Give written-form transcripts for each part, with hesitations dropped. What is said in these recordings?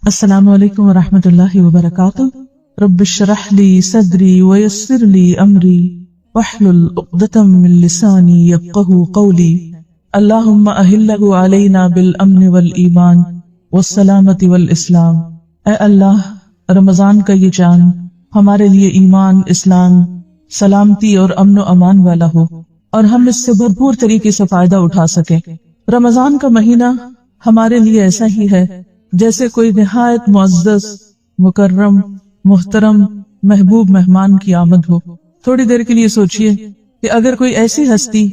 السلام علیکم ورحمۃ اللہ وبرکاتہ۔ رب اشرح لی صدری ویسر لی امری واحلل عقدۃ من لسانی یفقہوا قولی۔ اللہم اہلہ علینا بالامن والایمان والسلامۃ والاسلام۔ اے اللہ، رمضان کا یہ چاند ہمارے لیے ایمان، اسلام، سلامتی اور امن و امان والا ہو اور ہم اس سے بھرپور طریقے سے فائدہ اٹھا سکیں۔ رمضان کا مہینہ ہمارے لیے ایسا ہی ہے جیسے کوئی نہایت معزز، مکرم، محترم، محبوب مہمان کی آمد ہو۔ تھوڑی دیر کے لیے سوچئے کہ اگر کوئی ایسی ہستی،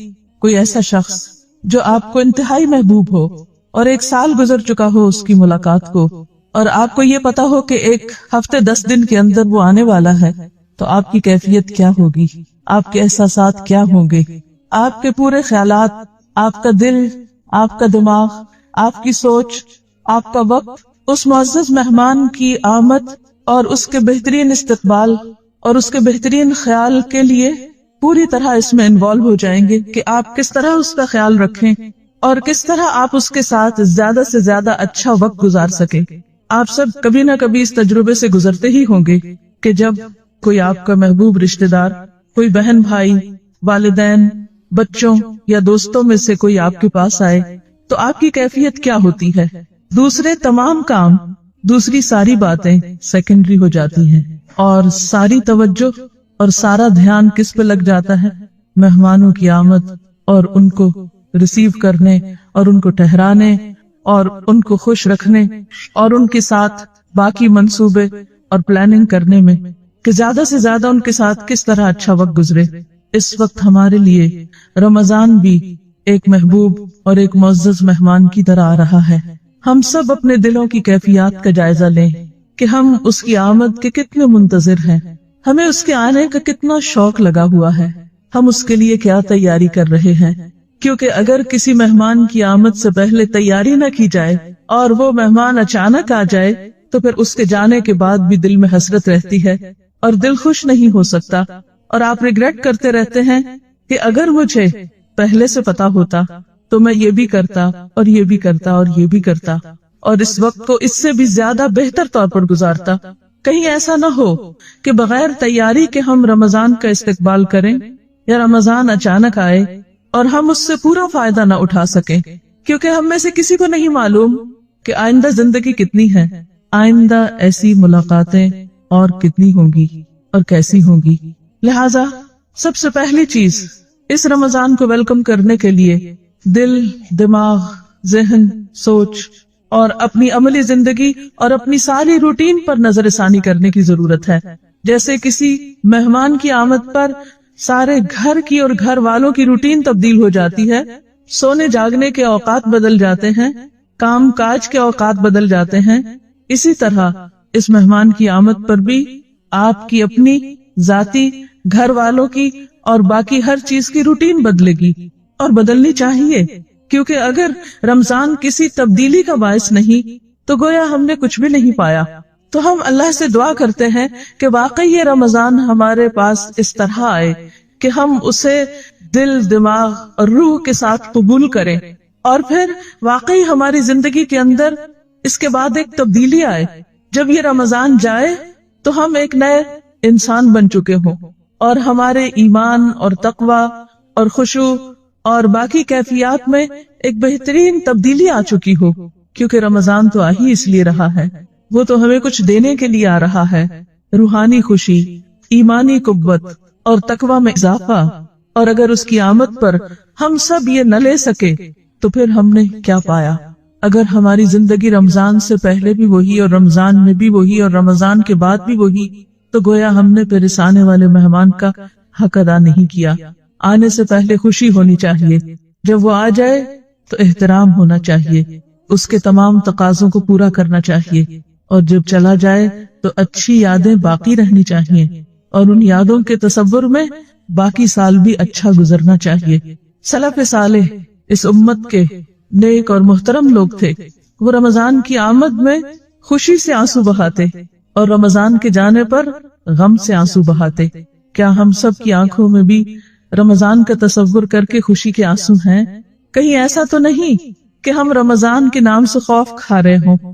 کوئی ایسا شخص جو آپ کو انتہائی محبوب ہو اور 1 سال گزر چکا ہو اس کی ملاقات کو، اور آپ کو یہ پتا ہو کہ 1 ہفتے 10 دن کے اندر وہ آنے والا ہے، تو آپ کی کیفیت کیا ہوگی؟ آپ کے احساسات کیا ہوں گے؟ آپ کے پورے خیالات، آپ کا دل، آپ کا دماغ، آپ کی سوچ، آپ کا وقت اس معزز مہمان کی آمد اور اس کے بہترین استقبال اور اس کے بہترین خیال کے لیے پوری طرح اس میں انوالو ہو جائیں گے کہ آپ کس طرح اس کا خیال رکھیں اور کس طرح آپ اس کے ساتھ زیادہ سے زیادہ اچھا وقت گزار سکیں۔ آپ سب کبھی نہ کبھی اس تجربے سے گزرتے ہی ہوں گے کہ جب کوئی آپ کا محبوب رشتہ دار، کوئی بہن بھائی، والدین، بچوں یا دوستوں میں سے کوئی آپ کے پاس آئے تو آپ کی کیفیت کیا ہوتی ہے؟ دوسرے تمام کام، دوسری ساری باتیں سیکنڈری ہو جاتی ہیں اور ساری توجہ اور سارا دھیان کس پہ لگ جاتا ہے؟ مہمانوں کی آمد اور ان کو ریسیو کرنے اور ان کو ٹھہرانے اور ان کو خوش رکھنے اور ان کے ساتھ باقی منصوبے اور پلاننگ کرنے میں کہ زیادہ سے زیادہ ان کے ساتھ کس طرح اچھا وقت گزرے۔ اس وقت ہمارے لیے رمضان بھی ایک محبوب اور ایک معزز مہمان کی طرح آ رہا ہے۔ ہم سب اپنے دلوں کی کیفیات کا جائزہ لیں کہ ہم اس کی آمد کے کتنے منتظر ہیں، ہمیں اس کے آنے کا کتنا شوق لگا ہوا ہے، ہم اس کے لیے کیا تیاری کر رہے ہیں۔ کیونکہ اگر کسی مہمان کی آمد سے پہلے تیاری نہ کی جائے اور وہ مہمان اچانک آ جائے تو پھر اس کے جانے کے بعد بھی دل میں حسرت رہتی ہے اور دل خوش نہیں ہو سکتا، اور آپ ریگریٹ کرتے رہتے ہیں کہ اگر مجھے پہلے سے پتا ہوتا تو میں یہ بھی کرتا اور یہ بھی کرتا اور یہ بھی کرتا اور اس وقت کو اس سے بھی زیادہ بہتر طور پر گزارتا۔ کہیں ایسا نہ ہو کہ بغیر تیاری کے ہم رمضان کا استقبال کریں یا رمضان اچانک آئے اور ہم اس سے پورا فائدہ نہ اٹھا سکیں، کیونکہ ہم میں سے کسی کو نہیں معلوم کہ آئندہ زندگی کتنی ہے، آئندہ ایسی ملاقاتیں اور کتنی ہوں گی اور کیسی ہوں گی۔ لہٰذا سب سے پہلی چیز اس رمضان کو ویلکم کرنے کے لیے دل، دماغ، ذہن، سوچ اور اپنی عملی زندگی اور اپنی ساری روٹین پر نظر ثانی کرنے کی ضرورت ہے۔ جیسے کسی مہمان کی آمد پر سارے گھر کی اور گھر والوں کی روٹین تبدیل ہو جاتی ہے، سونے جاگنے کے اوقات بدل جاتے ہیں، کام کاج کے اوقات بدل جاتے ہیں، اسی طرح اس مہمان کی آمد پر بھی آپ کی اپنی ذاتی، گھر والوں کی اور باقی ہر چیز کی روٹین بدلے گی اور بدلنی چاہیے، کیونکہ اگر رمضان کسی تبدیلی کا باعث نہیں تو گویا ہم نے کچھ بھی نہیں پایا۔ تو ہم اللہ سے دعا کرتے ہیں کہ واقعی یہ رمضان ہمارے پاس اس طرح آئے کہ ہم اسے دل، دماغ اور روح کے ساتھ قبول کریں، اور پھر واقعی ہماری زندگی کے اندر اس کے بعد ایک تبدیلی آئے۔ جب یہ رمضان جائے تو ہم ایک نئے انسان بن چکے ہوں اور ہمارے ایمان اور تقوی اور خشوع اور باقی کیفیات میں ایک بہترین تبدیلی آ چکی ہو، کیونکہ رمضان تو آ ہی اس لیے رہا ہے، وہ تو ہمیں کچھ دینے کے لیے آ رہا ہے، روحانی خوشی، ایمانی قوت اور تقوی میں اضافہ۔ اور اگر اس کی آمد پر ہم سب یہ نہ لے سکے تو پھر ہم نے کیا پایا؟ اگر ہماری زندگی رمضان سے پہلے بھی وہی اور رمضان میں بھی وہی اور رمضان کے بعد بھی وہی، تو گویا ہم نے پھر اس آنے والے مہمان کا حق ادا نہیں کیا۔ آنے سے پہلے خوشی ہونی چاہیے، جب وہ آ جائے تو احترام ہونا چاہیے، اس کے تمام تقاضوں کو پورا کرنا چاہیے، اور جب چلا جائے تو اچھی یادیں باقی رہنی چاہیے اور ان یادوں کے تصور میں باقی سال بھی اچھا گزرنا چاہیے۔ سلف صالح اس امت کے نیک اور محترم لوگ تھے، وہ رمضان کی آمد میں خوشی سے آنسو بہاتے اور رمضان کے جانے پر غم سے آنسو بہاتے۔ کیا ہم سب کی آنکھوں میں بھی رمضان کا تصور کر کے خوشی کے آنسو ہیں؟ کہیں ایسا تو نہیں کہ ہم رمضان کے نام سے خوف کھا رہے ہوں،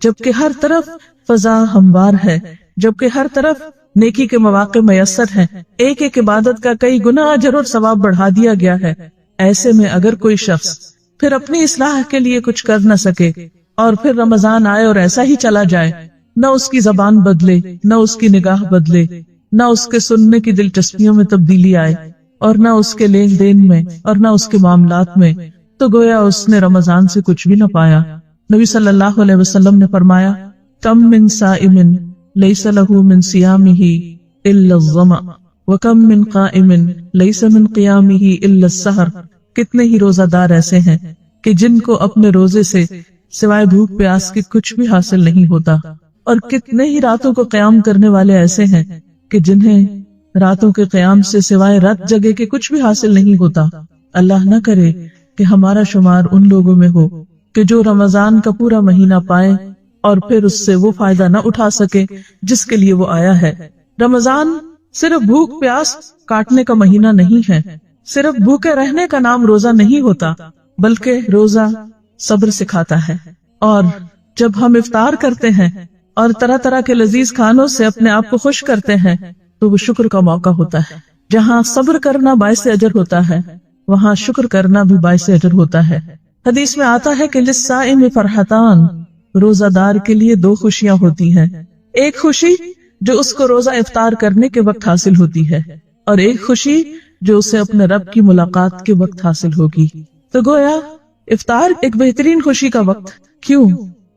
جبکہ ہر طرف فضا ہموار ہے، جبکہ ہر طرف نیکی کے مواقع میسر ہیں، ایک ایک عبادت کا کئی گنا اجر اور ثواب بڑھا دیا گیا ہے۔ ایسے میں اگر کوئی شخص پھر اپنی اصلاح کے لیے کچھ کر نہ سکے اور پھر رمضان آئے اور ایسا ہی چلا جائے، نہ اس کی زبان بدلے، نہ اس کی نگاہ بدلے، نہ اس کے سننے کی دلچسپیوں میں تبدیلی آئے، اور نہ اس کے لین دین میں اور نہ اس کے معاملات میں، تو گویا اس نے رمضان سے کچھ بھی نہ پایا۔ نبی صلی اللہ علیہ وسلم نے فرمایا، کم من صائم لیس لہ من صیامہ الا الظمأ وکم من قائم لیس من قیامہ الا السحر۔ کتنے ہی روزہ دار ایسے ہیں کہ جن کو اپنے روزے سے سوائے بھوک پیاس کے کچھ بھی حاصل نہیں ہوتا، اور کتنے ہی راتوں کو قیام کرنے والے ایسے ہیں کہ جنہیں راتوں کے قیام سے سوائے رات جگہ کے کچھ بھی حاصل نہیں ہوتا۔ اللہ نہ کرے کہ ہمارا شمار ان لوگوں میں ہو کہ جو رمضان کا پورا مہینہ پائے اور پھر اس سے وہ فائدہ نہ اٹھا سکے جس کے لیے وہ آیا ہے۔ رمضان صرف بھوک پیاس کاٹنے کا مہینہ نہیں ہے، صرف بھوکے رہنے کا نام روزہ نہیں ہوتا، بلکہ روزہ صبر سکھاتا ہے۔ اور جب ہم افطار کرتے ہیں اور طرح طرح کے لذیذ کھانوں سے اپنے آپ کو خوش کرتے ہیں تو وہ شکر کا موقع ہوتا ہے۔ جہاں صبر کرنا باعث اجر ہوتا ہے، وہاں شکر کرنا بھی باعث اجر ہوتا ہے۔ حدیث میں آتا ہے کہ للصائم فرحتان، روزہ دار کے لیے دو خوشیاں ہوتی ہیں، ایک خوشی جو اس کو روزہ افطار کرنے کے وقت حاصل ہوتی ہے، اور ایک خوشی جو اسے اپنے رب کی ملاقات کے وقت حاصل ہوگی۔ تو گویا افطار ایک بہترین خوشی کا وقت۔ کیوں؟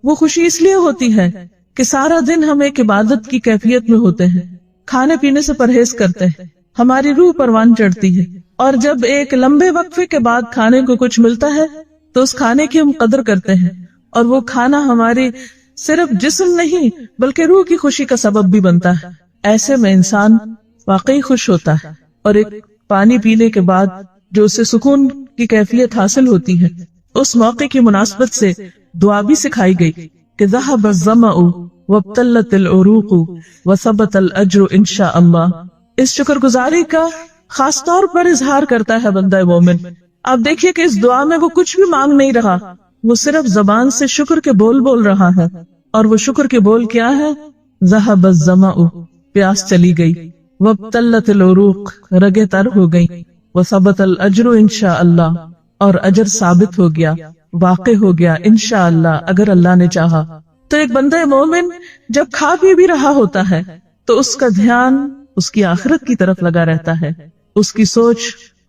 وہ خوشی اس لیے ہوتی ہے کہ سارا دن ہم ایک عبادت کی کیفیت میں ہوتے ہیں، کھانے پینے سے پرہیز کرتے ہیں، ہماری روح پروان چڑھتی ہے، اور جب ایک لمبے وقفے کے بعد کھانے کو کچھ ملتا ہے تو اس کھانے کی ہم قدر کرتے ہیں، اور وہ کھانا ہماری صرف جسم نہیں بلکہ روح کی خوشی کا سبب بھی بنتا ہے۔ ایسے میں انسان واقعی خوش ہوتا ہے، اور ایک پانی پینے کے بعد جو اسے سکون کی کیفیت حاصل ہوتی ہے، اس موقع کی مناسبت سے دعا بھی سکھائی گئی کہ ذهب الظمأ وابتلت العروق وثبت الاجر انشاء اللہ۔ اس شکر گزاری کا خاص طور پر اظہار کرتا ہے بندہ مومن۔ آپ دیکھیے کہ اس دعا میں وہ کچھ بھی مانگ نہیں رہا، وہ صرف زبان سے شکر کے بول بول رہا ہے، اور وہ شکر کے بول کیا ہے؟ ذهب الظمأ، پیاس چلی گئی، وابتلت العروق، رگیں تر ہو گئی، وثبت الاجر انشاء اللہ، اور اجر ثابت ہو گیا، واقع ہو گیا انشاء اللہ، اگر اللہ نے چاہا۔ تو ایک بندہ مومن جب کھا پی بھی رہا ہوتا ہے تو اس کا دھیان اس کی آخرت کی طرف لگا رہتا ہے۔ اس کی سوچ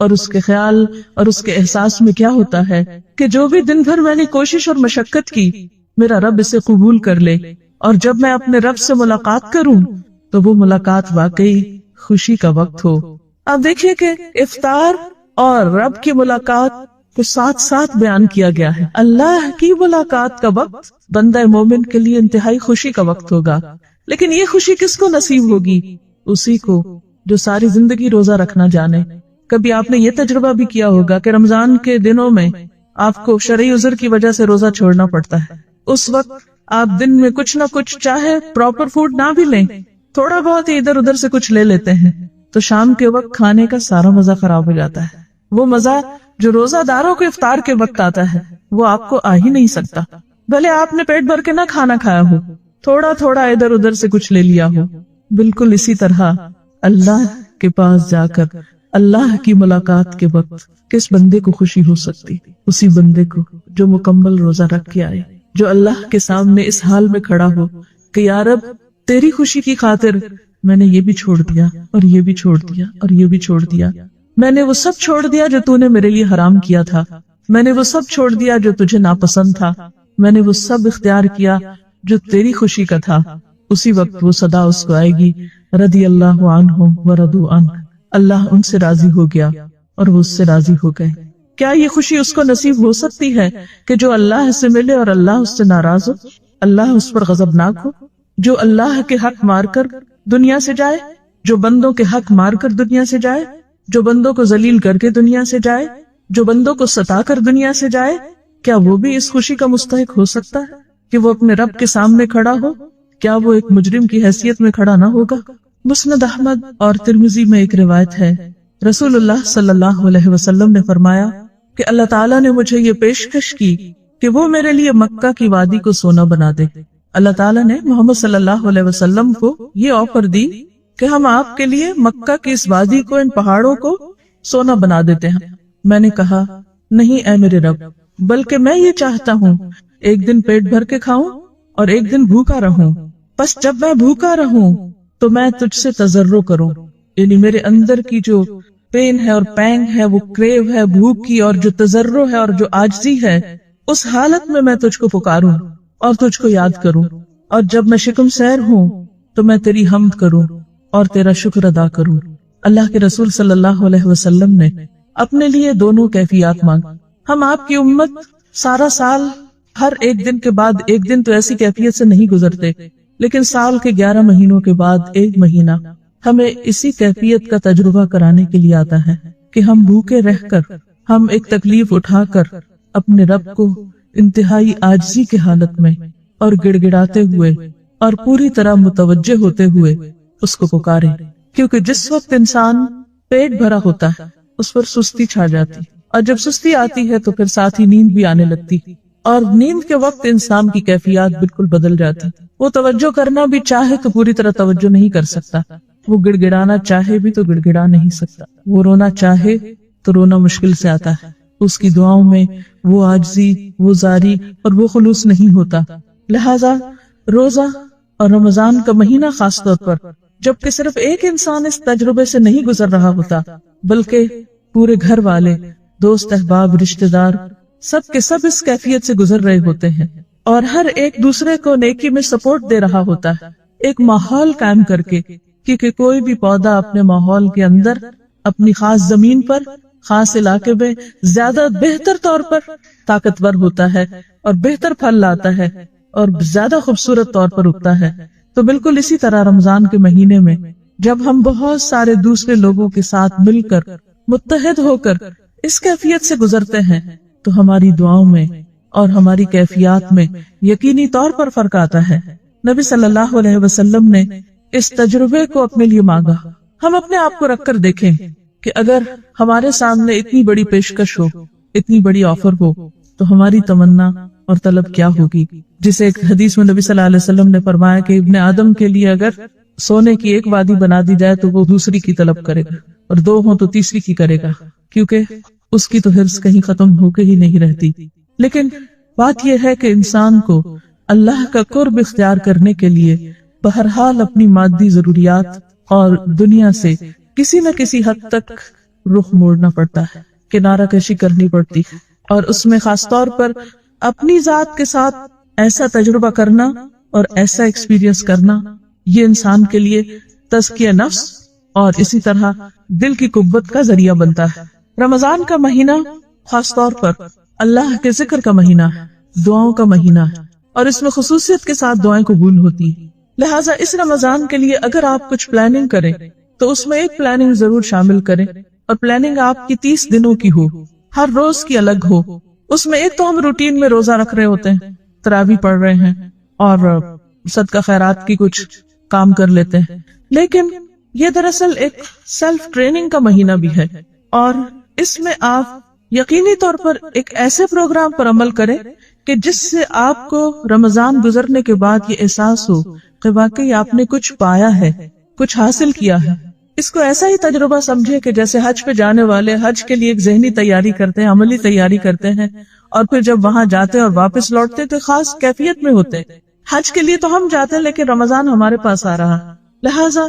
اور اس کے خیال اور اس کے احساس میں کیا ہوتا ہے کہ جو بھی دن بھر میں نے کوشش اور مشقت کی، میرا رب اسے قبول کر لے، اور جب میں اپنے رب سے ملاقات کروں تو وہ ملاقات واقعی خوشی کا وقت ہو۔ اب دیکھیے کہ افطار اور رب کی ملاقات کو ساتھ ساتھ بیان کیا گیا ہے۔ اللہ کی ملاقات کا وقت بندہ مومن کے لیے انتہائی خوشی کا وقت ہوگا، لیکن یہ خوشی کس کو نصیب ہوگی؟ اسی کو جو ساری زندگی روزہ رکھنا جانے۔ کبھی آپ نے یہ تجربہ بھی کیا ہوگا کہ رمضان کے دنوں میں آپ کو شرعی عذر کی وجہ سے روزہ چھوڑنا پڑتا ہے۔ اس وقت آپ دن میں کچھ نہ کچھ، چاہے پراپر فوڈ نہ بھی لیں، تھوڑا بہت ہی ادھر ادھر سے کچھ لے لیتے ہیں، تو شام کے وقت کھانے کا سارا مزہ خراب ہو جاتا ہے۔ وہ مزہ جو روزہ داروں کو افطار کے وقت آتا ہے وہ آپ کو آ ہی نہیں سکتا، بھلے آپ نے پیٹ بھر کے نہ کھانا کھایا ہو، تھوڑا تھوڑا ادھر ادھر سے کچھ لے لیا ہو۔ بالکل اسی طرح اللہ کے پاس جا کر اللہ کی ملاقات کے وقت کس بندے کو خوشی ہو سکتی؟ اسی بندے کو جو مکمل روزہ رکھ کے آئے، جو اللہ کے سامنے اس حال میں کھڑا ہو کہ یا رب تیری خوشی کی خاطر میں نے یہ بھی چھوڑ دیا اور یہ بھی چھوڑ دیا اور یہ بھی چھوڑ دیا، میں نے وہ سب چھوڑ دیا جو تو نے میرے لیے حرام کیا تھا، میں نے وہ سب چھوڑ دیا جو تجھے ناپسند تھا، میں نے وہ سب اختیار کیا جو تیری خوشی کا تھا۔ اسی وقت وہ صدا اس کو آئے گی، رضی اللہ عنہم ورضوا عنہ، اللہ ان سے راضی ہو گیا اور وہ اس سے راضی ہو گئے۔ کیا یہ خوشی اس کو نصیب ہو سکتی ہے کہ جو اللہ سے ملے اور اللہ اس سے ناراض ہو، اللہ اس پر غضبناک ہو، جو اللہ کے حق مار کر دنیا سے جائے، جو بندوں کے حق مار کر دنیا سے جائے، جو بندوں کو ذلیل کر کے دنیا سے جائے، جو بندوں کو ستا کر دنیا سے جائے؟ کیا وہ بھی اس خوشی کا مستحق ہو سکتا ہے کہ وہ اپنے رب کے سامنے کھڑا ہو؟ کیا وہ ایک مجرم کی حیثیت میں کھڑا نہ ہوگا؟ مسند احمد اور ترمذی میں ایک روایت ہے، رسول اللہ صلی اللہ علیہ وسلم نے فرمایا کہ اللہ تعالیٰ نے مجھے یہ پیشکش کی کہ وہ میرے لیے مکہ کی وادی کو سونا بنا دے اللہ تعالیٰ نے محمد صلی اللہ علیہ وسلم کو یہ آفر دی کہ ہم آپ کے لیے مکہ کی اس وادی کو، ان پہاڑوں کو سونا بنا دیتے ہیں۔ میں نے کہا نہیں اے میرے رب، بلکہ میں یہ چاہتا ہوں ایک دن پیٹ بھر کے کھاؤں اور ایک دن بھوکا رہوں، بس جب میں بھوکا رہوں تو میں تجھ سے تضرع کروں، یعنی میرے اندر کی جو پین ہے اور پینگ ہے، وہ کریو ہے بھوک کی، اور جو تضرع ہے اور جو عاجزی ہے، اس حالت میں تجھ کو پکاروں اور تجھ کو یاد کروں، اور جب میں شکم سیر ہوں تو میں تیری حمد کروں اور تیرا شکر ادا کروں۔ اللہ کے رسول صلی اللہ علیہ وسلم نے اپنے لیے دونوں کیفیات مانگ۔ ہم آپ کی امت سارا سال ہر ایک دن کے بعد ایک دن تو ایسی کیفیت سے نہیں گزرتے، لیکن سال کے 11 مہینوں کے بعد ایک مہینہ ہمیں اسی کیفیت کا تجربہ کرانے کے لیے آتا ہے کہ ہم بھوکے رہ کر، ہم ایک تکلیف اٹھا کر اپنے رب کو انتہائی عاجزی کے حالت میں اور گڑ گڑاتے ہوئے اور پوری طرح متوجہ ہوتے ہوئے اس کو پکارے، کیونکہ جس وقت انسان پیٹ بھرا ہوتا ہے اس پر سستی چھا جاتی، اور جب سستی آتی ہے تو پھر ساتھ ہی نیند بھی آنے لگتی، اور نیند کے وقت انسان کی کیفیات بالکل بدل جاتی۔ وہ توجہ کرنا بھی چاہے تو پوری طرح توجہ نہیں کر سکتا، وہ گڑ گڑانا چاہے بھی تو گڑ گڑا نہیں سکتا، وہ رونا چاہے تو رونا مشکل سے آتا ہے، اس کی دعاؤں میں وہ عاجزی، وہ زاری اور وہ خلوص نہیں ہوتا۔ لہذا روزہ اور رمضان کا مہینہ خاص طور پر، جبکہ صرف ایک انسان اس تجربے سے نہیں گزر رہا ہوتا، بلکہ پورے گھر والے، دوست احباب، رشتہ دار، سب کے سب اس کیفیت سے گزر رہے ہوتے ہیں، اور ہر ایک دوسرے کو نیکی میں سپورٹ دے رہا ہوتا ہے، ایک ماحول قائم کر کے، کیونکہ کوئی بھی پودا اپنے ماحول کے اندر، اپنی خاص زمین پر، خاص علاقے میں زیادہ بہتر طور پر طاقتور ہوتا ہے اور بہتر پھل لاتا ہے اور زیادہ خوبصورت طور پر اگتا ہے۔ تو بالکل اسی طرح رمضان کے مہینے میں جب ہم بہت سارے دوسرے لوگوں کے ساتھ مل کر، متحد ہو کر اس کیفیت سے گزرتے ہیں تو ہماری دعاؤں میں اور ہماری کیفیات میں یقینی طور پر فرق آتا ہے۔ نبی صلی اللہ علیہ وسلم نے اس تجربے کو اپنے لیے مانگا۔ ہم اپنے آپ کو رکھ کر دیکھیں کہ اگر ہمارے سامنے اتنی بڑی پیشکش ہو، اتنی بڑی آفر ہو، تو ہماری تمنا اور طلب کیا ہوگی؟ جسے ایک حدیث میں نبی صلی اللہ علیہ وسلم نے فرمایا کہ ابن آدم کے لیے اگر سونے کی ایک وادی بنا دی جائے تو وہ دوسری کی طلب کرے گا، اور 2 ہوں تو تیسری کی کرے گا، کیونکہ اس کی تو حرص کہیں ختم ہو کے ہی نہیں رہتی۔ لیکن بات یہ ہے کہ انسان کو اللہ کا قرب اختیار کرنے کے لیے بہرحال اپنی مادی ضروریات اور دنیا سے کسی نہ کسی حد تک رخ موڑنا پڑتا ہے، کنارہ کشی کرنی پڑتی ہے، اور اس میں خاص طور پر اپنی ذات کے ساتھ ایسا تجربہ کرنا اور ایسا ایکسپیرینس کرنا، یہ انسان کے لیے تزکیہ نفس اور اسی طرح دل کی قوت کا ذریعہ بنتا ہے۔ رمضان کا مہینہ خاص طور پر اللہ کے ذکر کا مہینہ ہے، دعاؤں کا مہینہ ہے، اور اس میں خصوصیت کے ساتھ دعائیں قبول ہوتی ہیں۔ لہٰذا اس رمضان کے لیے اگر آپ کچھ پلاننگ کریں تو اس میں ایک پلاننگ ضرور شامل کریں، اور پلاننگ آپ کی 30 دنوں کی ہو، ہر روز کی الگ ہو۔ اس میں ایک تو ہم روٹین میں روزہ رکھ رہے ہوتے ہیں، تراویح پڑھ رہے ہیں اور صدقہ خیرات کی کچھ کام کر لیتے ہیں، لیکن یہ دراصل ایک سیلف ٹریننگ کا مہینہ بھی ہے، اور اس میں آپ یقینی طور پر ایک ایسے پروگرام پر عمل کریں کہ جس سے آپ کو رمضان گزرنے کے بعد یہ احساس ہو کہ واقعی آپ نے کچھ پایا ہے، کچھ حاصل کیا ہے۔ اس کو ایسا ہی تجربہ سمجھے کہ جیسے حج پہ جانے والے حج کے لیے ایک ذہنی تیاری کرتے ہیں، عملی تیاری کرتے ہیں، اور پھر جب وہاں جاتے اور واپس لوٹتے تو خاص کیفیت میں ہوتے۔ حج کے لیے تو ہم جاتے ہیں، لیکن رمضان ہمارے پاس آ رہا، لہٰذا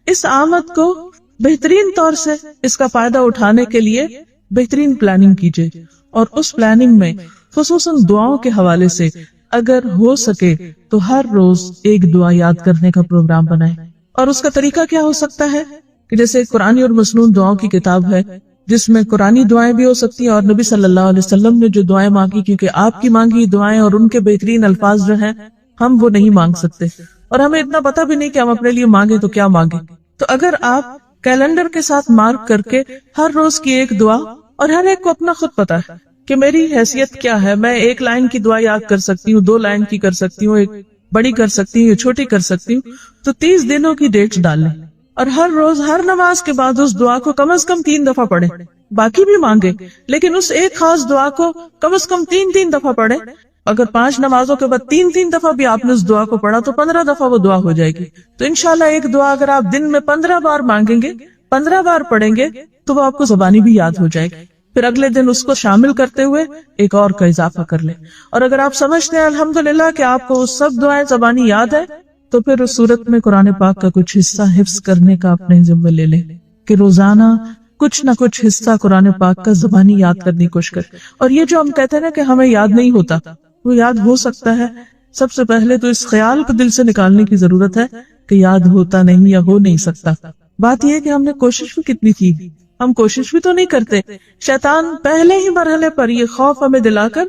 اس آمد کو بہترین طور سے اس کا فائدہ اٹھانے کے لیے بہترین پلاننگ کیجیے، اور اس پلاننگ میں خصوصاً دعاؤں کے حوالے سے اگر ہو سکے تو ہر روز ایک دعا یاد کرنے کا پروگرام بنائیں۔ اور اس کا طریقہ کیا ہو سکتا ہے کہ جیسے قرآنی اور مسنون دعاؤں کی کتاب ہے، جس میں قرآنی دعائیں بھی ہو سکتی ہیں، اور نبی صلی اللہ علیہ وسلم نے جو دعائیں مانگی، کیونکہ آپ کی مانگی دعائیں اور ان کے بہترین الفاظ جو ہیں ہم وہ نہیں مانگ سکتے، اور ہمیں اتنا پتہ بھی نہیں کہ ہم اپنے لیے مانگیں تو کیا مانگیں۔ تو اگر آپ کیلنڈر کے ساتھ مارک کر کے ہر روز کی ایک دعا، اور ہر ایک کو اپنا خود پتا ہے کہ میری حیثیت کیا ہے، میں 1 لائن کی دعا یاد کر سکتی ہوں، 2 لائن کی کر سکتی ہوں، ایک بڑی کر سکتی ہوں، چھوٹی کر سکتی ہوں، تو 30 دنوں کی ڈیٹس ڈال لیں، اور ہر روز ہر نماز کے بعد اس دعا کو کم از کم 3 دفعہ پڑھیں، باقی بھی مانگے لیکن اس ایک خاص دعا کو کم از کم 3 دفعہ پڑھیں، اگر 5 نمازوں کے بعد 3 دفعہ بھی آپ نے اس دعا کو پڑھا تو 15 دفعہ وہ دعا ہو جائے گی. تو انشاءاللہ ایک دعا اگر آپ دن میں 15 بار مانگیں گے، 15 بار پڑھیں گے تو وہ آپ کو زبانی بھی یاد ہو جائے گی. پھر اگلے دن اس کو شامل کرتے ہوئے ایک اور کا اضافہ کر لیں. اور اگر آپ سمجھتے ہیں الحمدللہ کہ آپ کو سب دعائیں زبانی یاد ہے تو پھر اس صورت میں قرآن پاک کا کچھ حصہ حفظ کرنے کا اپنے ذمہ لے لیں کہ روزانہ کچھ نہ کچھ حصہ قرآن پاک کا زبانی یاد کرنے کی کوشش کریں. اور یہ جو ہم کہتے ہیں نا کہ ہمیں یاد نہیں ہوتا، وہ یاد ہو سکتا ہے. سب سے پہلے تو اس خیال کو دل سے نکالنے کی ضرورت ہے کہ یاد ہوتا نہیں یا ہو نہیں سکتا. بات یہ ہے کہ ہم نے کوشش بھی کتنی کی، ہم کوشش بھی تو نہیں کرتے. شیطان پہلے ہی مرحلے پر یہ خوف ہمیں دلا کر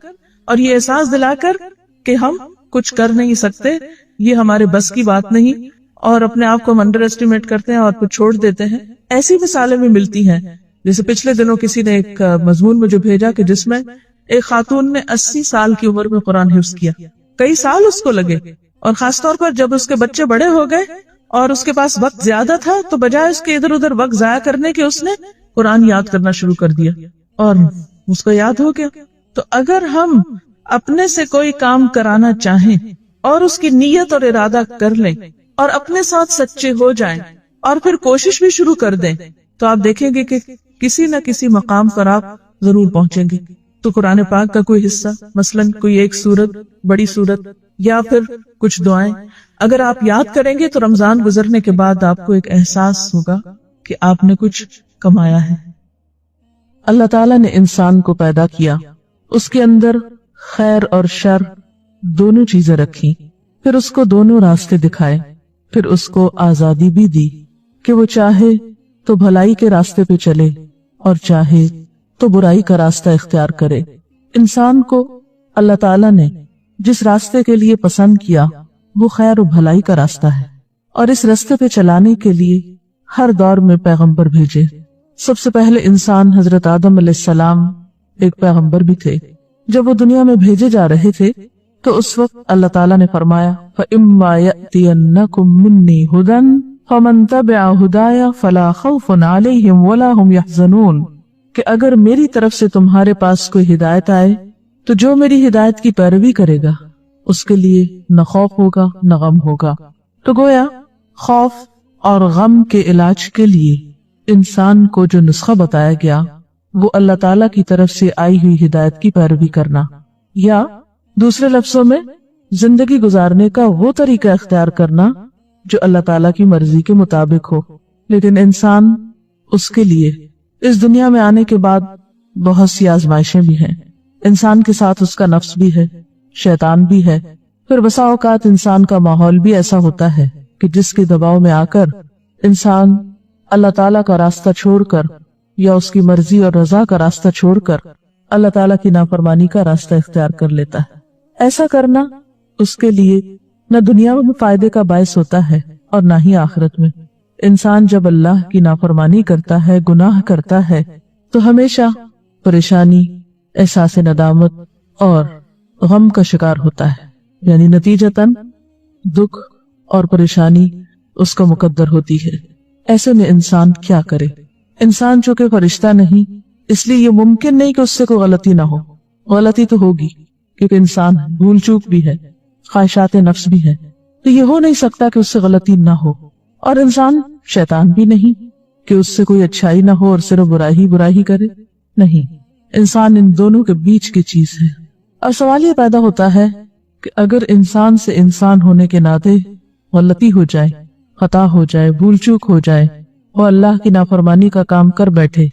اور یہ احساس دلا کر کہ ہم کچھ کر نہیں سکتے، یہ ہمارے بس کی بات نہیں، اور اپنے آپ کو ہم انڈر ایسٹیمیٹ کرتے ہیں اور پھر چھوڑ دیتے ہیں. ایسی مثالیں بھی ملتی ہیں. جیسے پچھلے دنوں کسی نے ایک مضمون مجھے بھیجا کہ جس میں ایک خاتون نے 80 سال کی عمر میں قرآن حفظ کیا. کئی سال اس کو لگے، اور خاص طور پر جب اس کے بچے بڑے ہو گئے اور اس کے پاس وقت زیادہ تھا تو بجائے اس کے ادھر ادھر وقت ضائع کرنے کے اس نے قرآن یاد کرنا شروع کر دیا اور اس کو یاد ہو گیا. تو اگر ہم اپنے سے کوئی کام کرانا چاہیں اور اس کی نیت اور ارادہ کر لیں اور اپنے ساتھ سچے ہو جائیں اور پھر کوشش بھی شروع کر دیں تو آپ دیکھیں گے کہ کسی نہ کسی مقام پر آپ ضرور پہنچیں گے. تو قرآن پاک کا کوئی حصہ، مثلاً کوئی ایک سورت، بڑی سورت، یا پھر کچھ دعائیں اگر آپ یاد کریں گے تو رمضان گزرنے کے بعد آپ کو ایک احساس ہوگا کہ آپ نے کچھ کمایا ہے. اللہ تعالیٰ نے انسان کو پیدا کیا، اس کے اندر خیر اور شر دونوں چیزیں رکھی، پھر اس کو دونوں راستے دکھائے، پھر اس کو آزادی بھی دی کہ وہ چاہے تو بھلائی کے راستے پہ چلے اور چاہے تو برائی کا راستہ اختیار کرے. انسان کو اللہ تعالیٰ نے جس راستے کے لیے پسند کیا وہ خیر و بھلائی کا راستہ ہے، اور اس راستے پہ چلانے کے لیے ہر دور میں پیغمبر بھیجے. سب سے پہلے انسان حضرت آدم علیہ السلام ایک پیغمبر بھی تھے. جب وہ دنیا میں بھیجے جا رہے تھے تو اس وقت اللہ تعالیٰ نے فرمایا فَإِمَّا يَأْتِيَنَّكُم مِّنِّي هُدًى فَمَن تَبِعَ هُدَايَ فَلَا خَوْفٌ عَلَيْهِمْ وَلَا هُمْ يَحْزَنُونَ کہ اگر میری طرف سے تمہارے پاس کوئی ہدایت آئے تو جو میری ہدایت کی پیروی کرے گا اس کے لیے نہ خوف ہوگا نہ غم ہوگا. تو گویا خوف اور غم کے علاج کے لیے انسان کو جو نسخہ بتایا گیا وہ اللہ تعالیٰ کی طرف سے آئی ہوئی ہدایت کی پیروی کرنا، یا دوسرے لفظوں میں زندگی گزارنے کا وہ طریقہ اختیار کرنا جو اللہ تعالیٰ کی مرضی کے مطابق ہو. لیکن انسان اس کے لیے اس دنیا میں آنے کے بعد بہت سی آزمائشیں بھی ہیں. انسان کے ساتھ اس کا نفس بھی ہے، شیطان بھی ہے. پھر بسا اوقات انسان کا ماحول بھی ایسا ہوتا ہے کہ جس کے دباؤ میں آ کر انسان اللہ تعالیٰ کا راستہ چھوڑ کر یا اس کی مرضی اور رضا کا راستہ چھوڑ کر اللہ تعالیٰ کی نافرمانی کا راستہ اختیار کر لیتا ہے. ایسا کرنا اس کے لیے نہ دنیا میں فائدے کا باعث ہوتا ہے اور نہ ہی آخرت میں. انسان جب اللہ کی نافرمانی کرتا ہے، گناہ کرتا ہے، تو ہمیشہ پریشانی، احساس ندامت اور غم کا شکار ہوتا ہے. یعنی نتیجتاً دکھ اور پریشانی اس کا مقدر ہوتی ہے. ایسے میں انسان کیا کرے؟ انسان چونکہ فرشتہ نہیں، اس لیے یہ ممکن نہیں کہ اس سے کوئی غلطی نہ ہو. غلطی تو ہوگی کیونکہ انسان بھول چوک بھی ہے، خواہشات نفس بھی ہے، تو یہ ہو نہیں سکتا کہ اس سے غلطی نہ ہو. اور انسان شیطان بھی نہیں کہ اس سے کوئی اچھائی نہ ہو اور صرف برائی کرے. نہیں، انسان ان دونوں کے بیچ کی چیز ہے. اور سوال یہ پیدا ہوتا ہے کہ اگر انسان سے انسان ہونے کے ناطے غلطی ہو جائے، خطا ہو جائے، بھول چوک ہو جائے، وہ اللہ کی نافرمانی کا کام کر بیٹھے،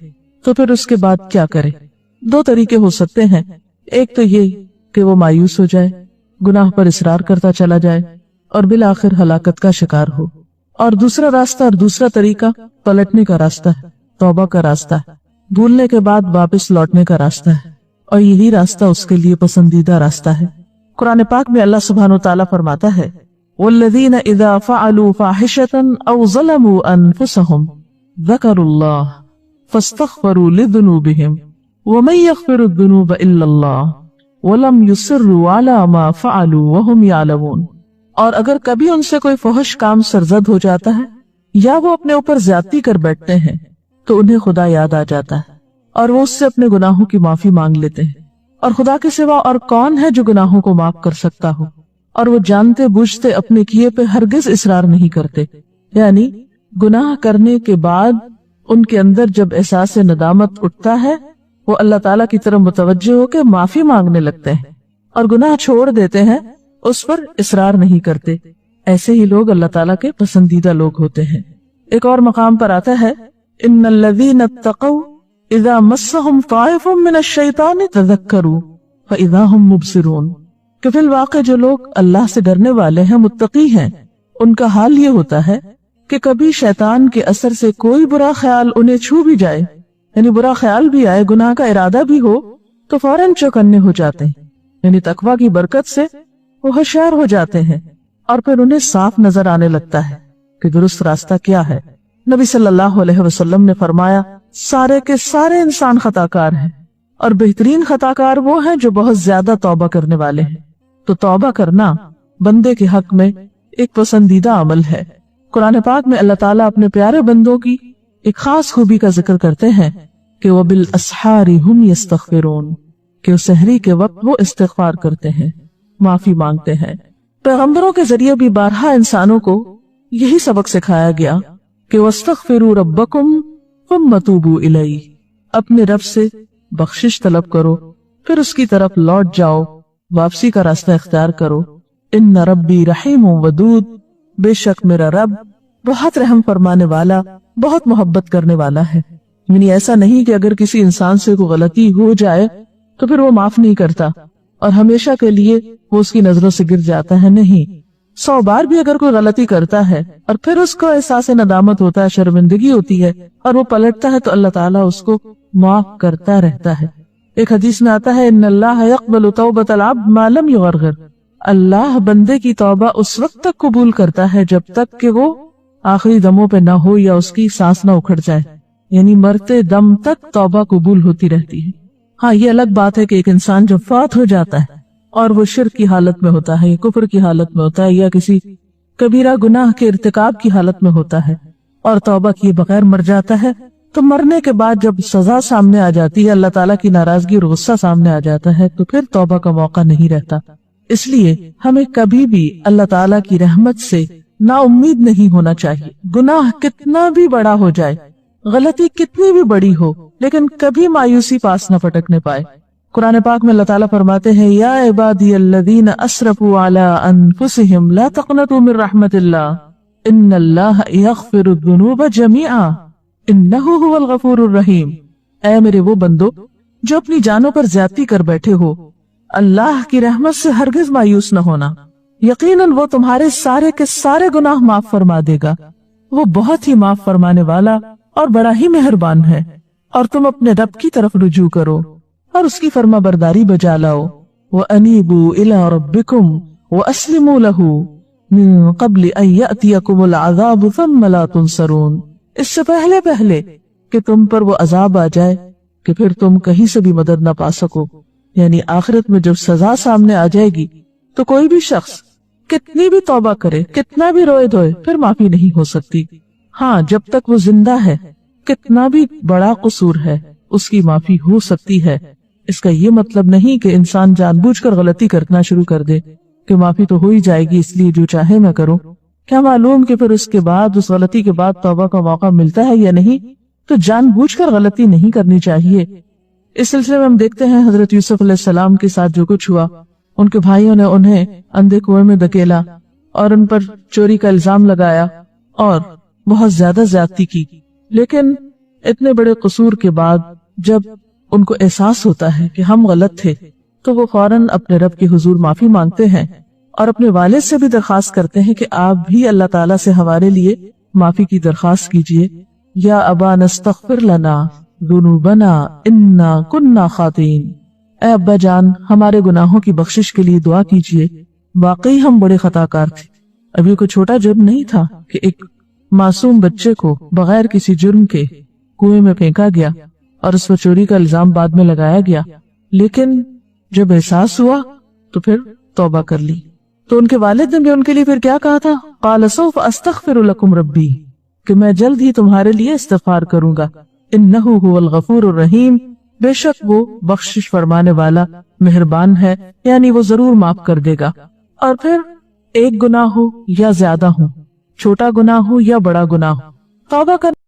تو پھر اس کے بعد کیا کرے؟ 2 طریقے ہو سکتے ہیں. ایک تو یہ کہ وہ مایوس ہو جائے، گناہ پر اصرار کرتا چلا جائے اور بالآخر ہلاکت کا شکار ہو. اور دوسرا راستہ اور دوسرا طریقہ پلٹنے کا راستہ ہے، توبہ کا راستہ ہے، بھولنے کے بعد واپس لوٹنے کا راستہ ہے، اور یہی راستہ اس کے لیے پسندیدہ راستہ ہے. قرآن پاک میں اللہ سبحانہ وتعالی فرماتا ہے وَالَّذِينَ إِذَا فَعَلُوا فَاحِشَةً أَوْ ظَلَمُوا أَنفُسَهُمْ ذَكَرُوا اللَّهَ فَاسْتَغْفَرُوا لِذُنُوبِهِمْ وَمَن يَغْفِرُ الذُّنُوبَ إِلَّا اللَّهُ وَلَمْ يُصِرُّوا عَلَى مَا فَعَلُوا وَهُمْ يَعْلَمُونَ. اور اگر کبھی ان سے کوئی فحش کام سرزد ہو جاتا ہے یا وہ اپنے اوپر زیادتی کر بیٹھتے ہیں تو انہیں خدا یاد آ جاتا ہے اور وہ اس سے اپنے گناہوں کی معافی مانگ لیتے ہیں اور خدا کے سوا اور کون ہے جو گناہوں کو معاف کر سکتا ہو، اور وہ جانتے بوجھتے اپنے کیے پہ ہرگز اصرار نہیں کرتے۔ یعنی گناہ کرنے کے بعد ان کے اندر جب احساس ندامت اٹھتا ہے، وہ اللہ تعالیٰ کی طرف متوجہ ہو کے معافی مانگنے لگتے ہیں اور گناہ چھوڑ دیتے ہیں، اس پر اصرار نہیں کرتے۔ ایسے ہی لوگ اللہ تعالیٰ کے پسندیدہ لوگ ہوتے ہیں۔ ایک اور مقام پر آتا ہے ان الذین اتقوا اذا مسهم طائف من الشیطان تذکروا فاذا هم مبصرون، کہ فی الواقع جو لوگ اللہ سے ڈرنے والے ہیں، متقی ہیں، ان کا حال یہ ہوتا ہے کہ کبھی شیطان کے اثر سے کوئی برا خیال انہیں چھو بھی جائے، یعنی برا خیال بھی آئے، گناہ کا ارادہ بھی ہو، تو فوراً چوکنے ہو جاتے ہیں، یعنی تقویٰ کی برکت سے وہ ہوشیار ہو جاتے ہیں، اور پھر انہیں صاف نظر آنے لگتا ہے کہ درست راستہ کیا ہے۔ نبی صلی اللہ علیہ وسلم نے فرمایا سارے کے سارے انسان خطا کار ہیں، اور بہترین خطا کار وہ ہیں جو بہت زیادہ توبہ کرنے والے ہیں۔ تو توبہ کرنا بندے کے حق میں ایک پسندیدہ عمل ہے۔ قرآن پاک میں اللہ تعالیٰ اپنے پیارے بندوں کی ایک خاص خوبی کا ذکر کرتے ہیں کہ وَبِالْأَسْحَارِ هُمْ يَسْتَغْفِرُونَ، کہ سحری کے وقت وہ استغفار کرتے ہیں، معافی مانگتے ہیں۔ پیغمبروں کے ذریعے بھی بارہا انسانوں کو یہی سبق سکھایا گیا کہ وَاسْتَغْفِرُوا رَبَّكُمْ ثُمَّ تُوبُوا إِلَيْهِ، اپنے رب سے بخشش طلب کرو، پھر اس کی طرف لوٹ جاؤ، واپسی کا راستہ اختیار کرو۔ ان ربی رحیم ودود، بے شک میرا رب بہت رحم فرمانے والا، بہت محبت کرنے والا ہے۔ یعنی ایسا نہیں کہ اگر کسی انسان سے کوئی غلطی ہو جائے تو پھر وہ معاف نہیں کرتا اور ہمیشہ کے لیے وہ اس کی نظروں سے گر جاتا ہے، نہیں، 100 بار بھی اگر کوئی غلطی کرتا ہے اور پھر اس کو احساس ندامت ہوتا ہے، شرمندگی ہوتی ہے اور وہ پلٹتا ہے، تو اللہ تعالیٰ اس کو معاف کرتا رہتا ہے۔ ایک حدیث میں آتا ہے ان اللہ یقبل توبۃ العبد ما لم یغرغر، اللہ بندے کی توبہ اس وقت تک قبول کرتا ہے جب تک کہ وہ آخری دموں پہ نہ ہو یا اس کی سانس نہ اکھڑ جائے، یعنی مرتے دم تک توبہ قبول ہوتی رہتی ہے۔ ہاں، یہ الگ بات ہے کہ ایک انسان جب فوت ہو جاتا ہے اور وہ شرک کی حالت میں ہوتا ہے یا کفر کی حالت میں ہوتا ہے یا کسی کبیرہ گناہ کے ارتکاب کی حالت میں ہوتا ہے اور توبہ کیے بغیر مر جاتا ہے، تو مرنے کے بعد جب سزا سامنے آ جاتی ہے، اللہ تعالیٰ کی ناراضگی اور غصہ سامنے آ جاتا ہے، تو پھر توبہ کا موقع نہیں رہتا۔ اس لیے ہمیں کبھی بھی اللہ تعالیٰ کی رحمت سے نا امید نہیں ہونا چاہیے، گناہ کتنا بھی بڑا ہو جائے، غلطی کتنی بھی بڑی ہو، لیکن کبھی مایوسی پاس نہ پٹکنے پائے۔ قرآن پاک میں اللہ تعالیٰ فرماتے ہیں یا عبادی الذین اسرفوا علی انفسہم لا تقنطوا من رحمت اللہ ان اللہ یغفر الذنوب جميعا انہ هو الغفور الرحیم، اے میرے وہ بندو جو اپنی جانوں پر زیادتی کر بیٹھے ہو، اللہ کی رحمت سے ہرگز مایوس نہ ہونا، یقیناً وہ تمہارے سارے کے سارے گناہ معاف فرما دے گا، وہ بہت ہی معاف فرمانے والا اور بڑا ہی مہربان ہے۔ اور تم اپنے رب کی طرف رجوع کرو اور اس کی فرما برداری بجا لاؤ، وَأَنِيبُوا إِلَىٰ رَبِّكُمْ وَأَسْلِمُوا لَهُ مِن قَبْلِ أَن يَأْتِيَكُمُ الْعَذَابُ ثُمَّ لَا تُنصَرُونَ، اس سے پہلے کہ تم پر وہ عذاب آ جائے کہ پھر تم کہیں سے بھی مدد نہ پا سکو، یعنی آخرت میں جب سزا سامنے آ جائے گی تو کوئی بھی شخص کتنی بھی توبہ کرے، کتنا بھی روئے دھوئے، پھر معافی نہیں ہو سکتی۔ ہاں، جب تک وہ زندہ ہے کتنا بھی بڑا قصور ہے اس کی معافی ہو سکتی ہے۔ اس کا یہ مطلب نہیں کہ انسان جان بوجھ کر غلطی کرنا شروع کر دے کہ معافی تو ہو ہی جائے گی اس لیے جو چاہے میں کروں، کیا معلوم کہ پھر اس کے بعد، اس غلطی کے بعد توبہ کا موقع ملتا ہے یا نہیں۔ تو جان بوجھ کر غلطی نہیں کرنی چاہیے۔ اس سلسلے میں ہم دیکھتے ہیں حضرت یوسف علیہ السلام کے ساتھ جو کچھ ہوا، ان کے بھائیوں نے انہیں اندھے کنویں میں دھکیلا اور ان پر چوری کا الزام لگایا اور بہت زیادہ زیادتی کی، لیکن اتنے بڑے قصور کے بعد جب ان کو احساس ہوتا ہے کہ ہم غلط تھے تو وہ فوراً اپنے رب کے حضور معافی مانگتے ہیں اور اپنے والد سے بھی درخواست کرتے ہیں کہ آپ بھی اللہ تعالیٰ سے ہمارے لیے معافی کی درخواست کیجیے۔ یا ابا نستغفر لنا ذنوبنا انا کننا خاطئین، اے ابا جان ہمارے گناہوں کی بخشش کے لیے دعا کیجیے، واقعی ہم بڑے خطا کار تھے۔ اب یہ کوئی چھوٹا جرم نہیں تھا کہ ایک معصوم بچے کو بغیر کسی جرم کے کنویں میں پھینکا گیا اور اس پر چوری کا الزام بعد میں لگایا گیا، لیکن جب احساس ہوا تو پھر توبہ کر لی۔ تو ان کے والد نے بھی ان کے لیے پھر کیا کہا تھا؟ قال سوف استغفر لکم ربی، کہ میں جلد ہی تمہارے لیے استغفار کروں گا، انہ هو الغفور الرحیم، بے شک وہ بخشش فرمانے والا مہربان ہے، یعنی وہ ضرور معاف کر دے گا۔ اور پھر ایک گناہ ہو یا زیادہ ہو، چھوٹا گناہ ہو یا بڑا گناہ ہو، توبہ کرنا